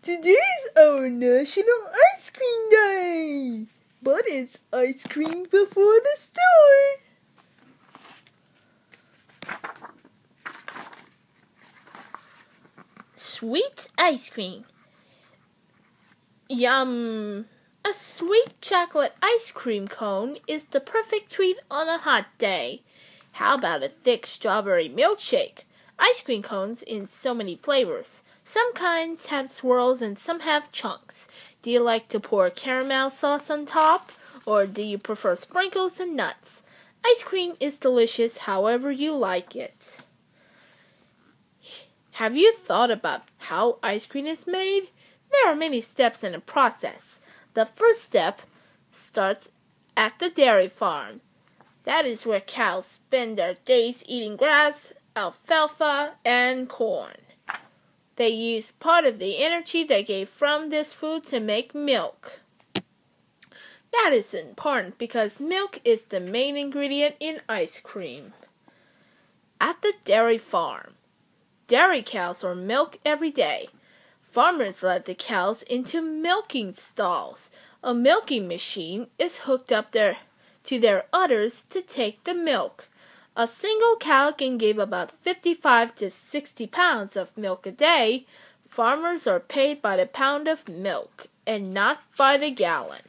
Today's our National Ice Cream Day! But it's ice cream before the store! Sweet ice cream. Yum! A sweet chocolate ice cream cone is the perfect treat on a hot day. How about a thick strawberry milkshake? Ice cream cones in so many flavors. Some kinds have swirls and some have chunks. Do you like to pour caramel sauce on top? Or do you prefer sprinkles and nuts? Ice cream is delicious however you like it. Have you thought about how ice cream is made? There are many steps in the process. The first step starts at the dairy farm. That is where cows spend their days eating grass, alfalfa, and corn. They use part of the energy they get from this food to make milk. That is important because milk is the main ingredient in ice cream. At the dairy farm, dairy cows are milked every day. Farmers let the cows into milking stalls. A milking machine is hooked up to their udders to take the milk. A single cow can give about 55 to 60 pounds of milk a day. Farmers are paid by the pound of milk and not by the gallon.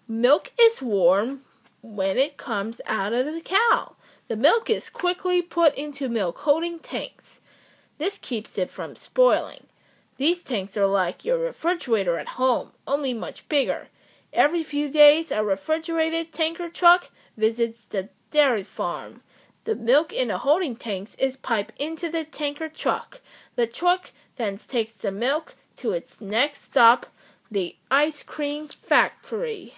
Milk is warm when it comes out of the cow. The milk is quickly put into milk-holding tanks. This keeps it from spoiling. These tanks are like your refrigerator at home, only much bigger. Every few days, a refrigerated tanker truck visits the dairy farm. The milk in the holding tanks is piped into the tanker truck. The truck then takes the milk to its next stop, the ice cream factory.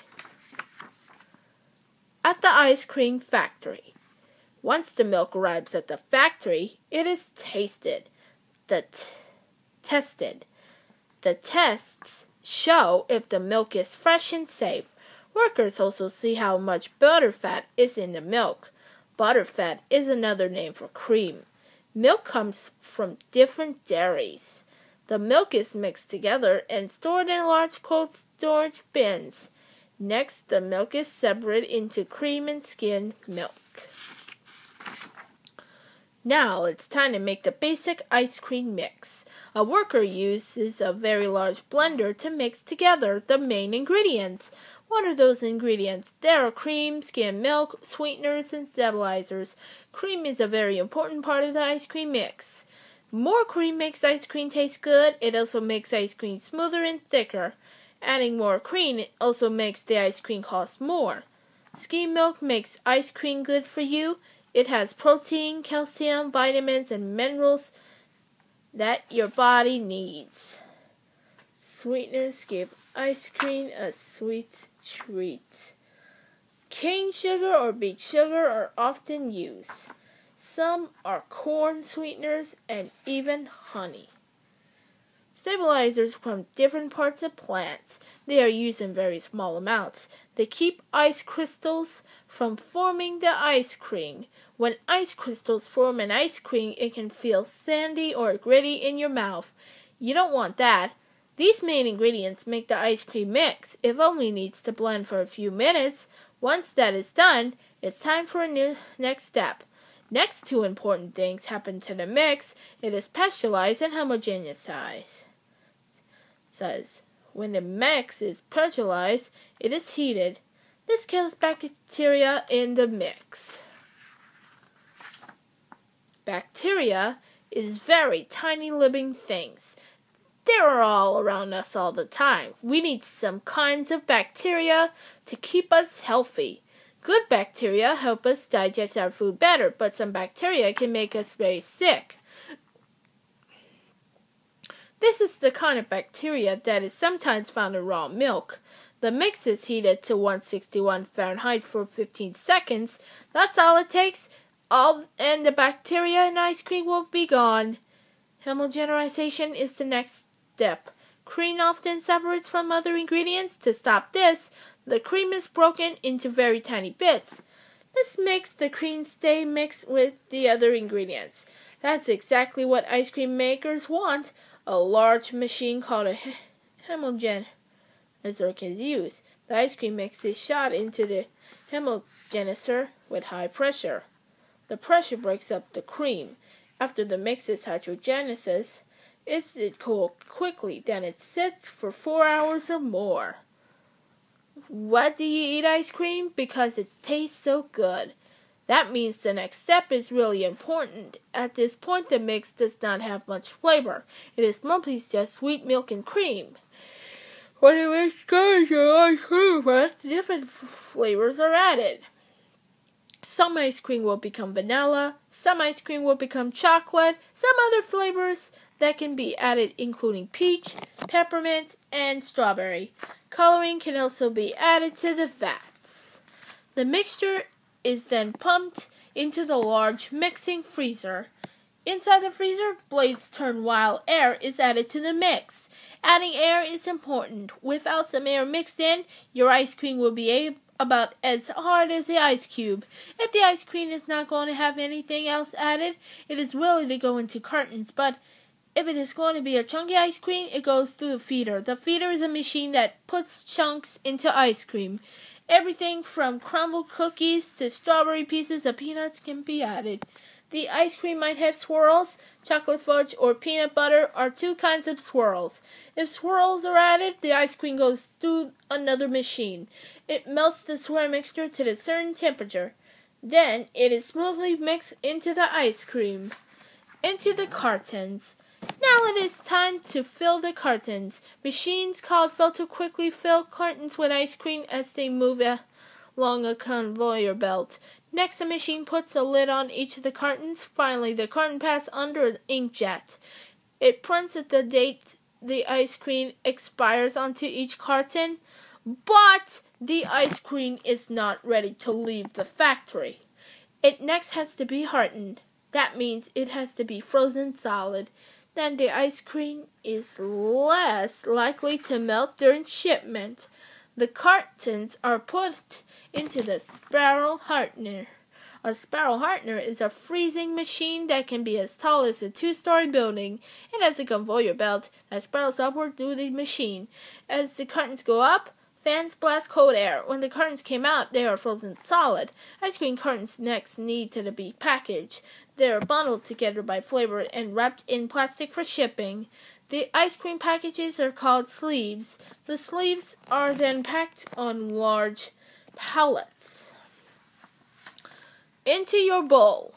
At the ice cream factory, once the milk arrives at the factory, it is tasted. Tested. The tests show if the milk is fresh and safe. Workers also see how much butterfat is in the milk. Butterfat is another name for cream. Milk comes from different dairies. The milk is mixed together and stored in large cold storage bins. Next, the milk is separated into cream and skim milk. Now it's time to make the basic ice cream mix. A worker uses a very large blender to mix together the main ingredients. What are those ingredients? There are cream, skim milk, sweeteners, and stabilizers. Cream is a very important part of the ice cream mix. More cream makes ice cream taste good. It also makes ice cream smoother and thicker. Adding more cream also makes the ice cream cost more. Skim milk makes ice cream good for you. It has protein, calcium, vitamins, and minerals that your body needs. Sweeteners give ice cream a sweet treat. Cane sugar or beet sugar are often used. Some are corn sweeteners and even honey. Stabilizers from different parts of plants. They are used in very small amounts. They keep ice crystals from forming the ice cream. When ice crystals form an ice cream, it can feel sandy or gritty in your mouth. You don't want that. These main ingredients make the ice cream mix. It only needs to blend for a few minutes. Once that is done, it's time for a next step. Next two important things happen to the mix. It is pasteurized and homogenized. When the mix is pasteurized, it is heated. This kills bacteria in the mix. Bacteria is very tiny living things. They're all around us all the time. We need some kinds of bacteria to keep us healthy. Good bacteria help us digest our food better, but some bacteria can make us very sick. This is the kind of bacteria that is sometimes found in raw milk. The mix is heated to 161 Fahrenheit for 15 seconds. That's all it takes. And the bacteria in ice cream will be gone. Homogenization is the next step. Cream often separates from other ingredients. To stop this, the cream is broken into very tiny bits. This makes the cream stay mixed with the other ingredients. That's exactly what ice cream makers want. A large machine called a homogenizer is used. The ice cream mix is shot into the homogenizer with high pressure. The pressure breaks up the cream. After the mix is hydrogenized, it cools quickly. Then it sits for 4 hours or more. What do you eat ice cream? Because it tastes so good. That means the next step is really important. At this point, the mix does not have much flavor. It is mostly just sweet milk and cream. When the mix goes to ice cream, different flavors are added. Some ice cream will become vanilla, some ice cream will become chocolate, some other flavors that can be added including peach, peppermint, and strawberry. Coloring can also be added to the vats. The mixture is then pumped into the large mixing freezer. Inside the freezer, blades turn while air is added to the mix. Adding air is important. Without some air mixed in, your ice cream will be about as hard as the ice cube. If the ice cream is not going to have anything else added, it is willing to go into cartons, but if it is going to be a chunky ice cream, it goes through a feeder. The feeder is a machine that puts chunks into ice cream. Everything from crumbled cookies to strawberry pieces of peanuts can be added. The ice cream might have swirls. Chocolate fudge or peanut butter are two kinds of swirls. If swirls are added, the ice cream goes through another machine. It melts the swirl mixture to a certain temperature. Then it is smoothly mixed into the ice cream. Into the cartons. Now it is time to fill the cartons. Machines called filter quickly fill cartons with ice cream as they move along a conveyor belt. Next, the machine puts a lid on each of the cartons. Finally, the carton passes under an inkjet. It prints at the date the ice cream expires onto each carton, but the ice cream is not ready to leave the factory. It next has to be hardened. That means it has to be frozen solid. Then the ice cream is less likely to melt during shipment. The cartons are put into the spiral hardener. A spiral hardener is a freezing machine that can be as tall as a 2-story building. It has a conveyor belt that spirals upward through the machine. As the cartons go up, fans blast cold air. When the cartons came out, they are frozen solid. Ice cream cartons next need to be packaged. They are bundled together by flavor and wrapped in plastic for shipping. The ice cream packages are called sleeves. The sleeves are then packed on large pallets. Into your bowl.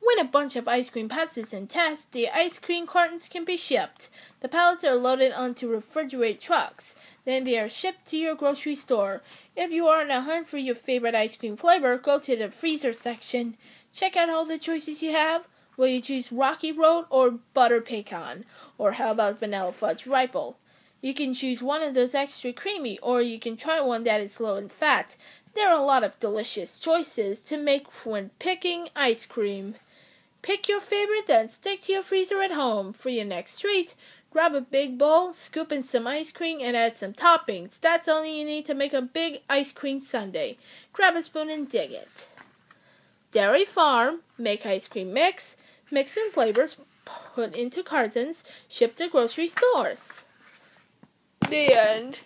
When a bunch of ice cream passes in test, the ice cream cartons can be shipped. The pallets are loaded onto refrigerated trucks. Then they are shipped to your grocery store. If you are on a hunt for your favorite ice cream flavor, go to the freezer section. Check out all the choices you have. Will you choose Rocky Road or Butter Pecan? Or how about Vanilla Fudge Ripple? You can choose one of those extra creamy, or you can try one that is low in fat. There are a lot of delicious choices to make when picking ice cream. Pick your favorite, then stick to your freezer at home. For your next treat, grab a big bowl, scoop in some ice cream, and add some toppings. That's all you need to make a big ice cream sundae. Grab a spoon and dig it. Dairy Farm, make ice cream mix in flavors, put into cartons, ship to grocery stores. The end.